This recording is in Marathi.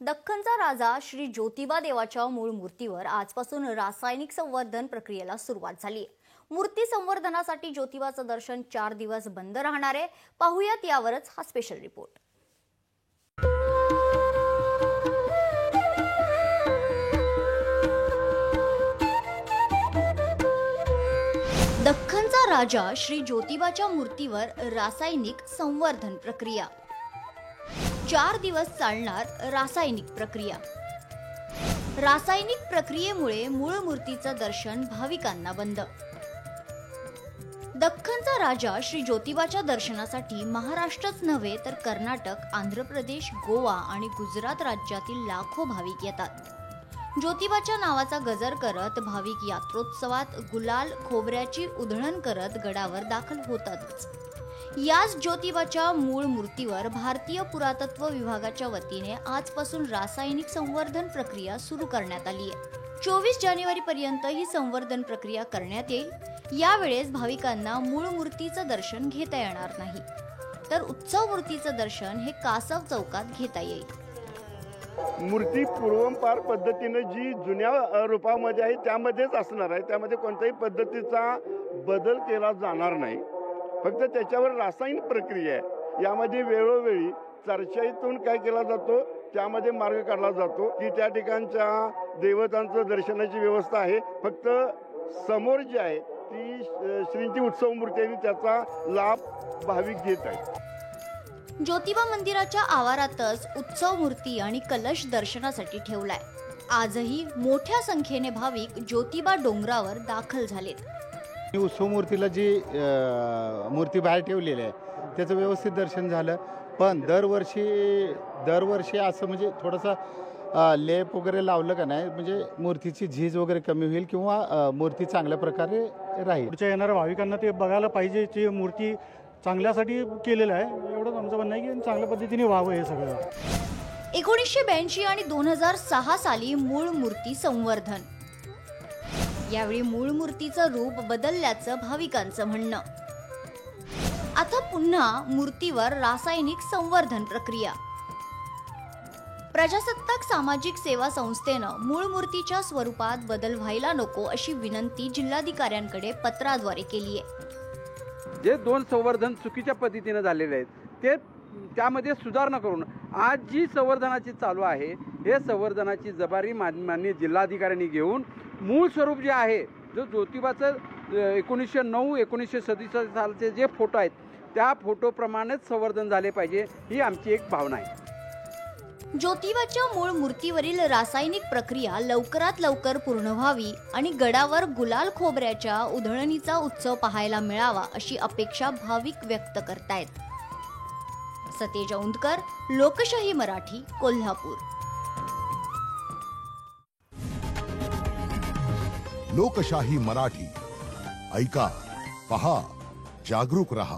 दख्खनचा राजा श्री ज्योतिबा देवाच्या मूळ मूर्तीवर आजपासून रासायनिक संवर्धन प्रक्रियेला सुरुवात झाली आहे। मूर्ती संवर्धनासाठी ज्योतिबाचं दर्शन 4 दिवस बंद राहणार आहे। पाहूयात यावरच हा स्पेशल रिपोर्ट। दख्खनचा राजा श्री ज्योतिबाच्या मूर्तीवर रासायनिक संवर्धन प्रक्रिया। 4 दिवस चालणार रासायनिक प्रक्रिया। रासायनिक प्रक्रियेमुळे मूळ मूर्तीचं दर्शन भाविकांना बंद। दख्खनचा राजा श्री ज्योतिबाच्या दर्शनासाठी महाराष्ट्रच नव्हे तर कर्नाटक, आंध्र प्रदेश, गोवा आणि गुजरात राज्यातील लाखो भाविक येतात। ज्योतिबाच्या नावाचा गजर करत भाविक यात्रोत्सवात गुलाल खोबऱ्याची उधळण करत गडावर दाखल होतातच। याच ज्योतिबाच्या मूळ मूर्तीवर भारतीय पुरातत्व विभागाच्या वतीने आजपासून रासायनिक संवर्धन प्रक्रिया सुरू करण्यात आली आहे। 24 जानेवारी पर्यंत ही संवर्धन प्रक्रिया करण्यात येईल। यावेळेस भाविकांना मूळ मूर्तीचं दर्शन घेता येणार नाही, तर उत्सव मूर्तीचं दर्शन हे कासव चौकात घेता येईल। मूर्ती पूर्वंपार पद्धतीने जी जुन्या रूपामध्ये आहे त्यामध्येच असणार आहे। त्यामध्ये कोणत्याही पद्धतीचा बदल केला जाणार नाही। फक्त त्याच्यावर रासायनिक प्रक्रिया आहे। यामध्ये वेळोवेळी चर्चेतून काय केला जातो, त्यामध्ये मार्ग काढला जातो की त्या ठिकाणच्या देवतांचं दर्शनाची व्यवस्था आहे। फक्त समोर जी आहे ती श्रींची उत्सव मूर्ती आहे, त्याचा लाभ भाविक घेत आहेत। ज्योतिबा मंदिराच्या आवारातच उत्सव मूर्ती आणि कलश दर्शनासाठी ठेवलाय। आजही मोठ्या संख्येने भाविक ज्योतिबा डोंगरावर दाखल झालेत। उत्सव मूर्तीला जी मूर्ती बाहेर ठेवलेली आहे त्याचं व्यवस्थित दर्शन झालं, पण दरवर्षी असं म्हणजे थोडंसं लेप वगैरे लावलं का नाही, म्हणजे मूर्तीची झीज वगैरे कमी होईल किंवा मूर्ती चांगल्या प्रकारे राहील। पुढच्या येणाऱ्या भाविकांना ते बघायला पाहिजे, ती मूर्ती चांगल्यासाठी केलेलं आहे। एवढंच आमचं म्हणणं आहे की चांगल्या पद्धतीने व्हावं हे सगळं। 1982 आणि 2006 साली मूळ मूर्ती संवर्धन। यावेळी मूळ मूर्तीचं रूप बदलल्याचं भाविकांचं म्हणणं। आता पुन्हा मूर्तीवर रासायनिक संवर्धन प्रक्रिया। प्रजासत्ताक सामाजिक सेवा संस्थेनं मूळ मूर्तीच्या स्वरूपात बदल व्हायला नको अशी विनंती जिल्हाधिकाऱ्यांकडे पत्राद्वारे केली आहे। जे 2 संवर्धन चुकीच्या पद्धतीने झालेले आहेत त्यामध्ये सुधारणा करून आज जी संवर्धनाची चालू आहे हे संवर्धनाची जबाबदारी माननीय जिल्हाधिकाऱ्यांनी घेऊन मूळ स्वरूप जे आहे, जो ज्योतिबाचं 1909-1937 सालचे जे फोटो आहेत त्या फोटोप्रमाणेच संवर्धन झाले पाहिजे, ही आमची एक भावना आहे। ज्योतिबाच्या मूळ मूर्तीवरील रासायनिक प्रक्रिया लवकरात लवकर पूर्ण व्हावी आणि गडावर गुलाल खोबऱ्याच्या उधळणीचा उत्सव पाहायला मिळावा अशी अपेक्षा भाविक व्यक्त करतायत। सतेज औंधकर, लोकशाही मराठी, कोल्हापूर। लोकशाही मराठी ऐका, पहा, जागरूक रहा।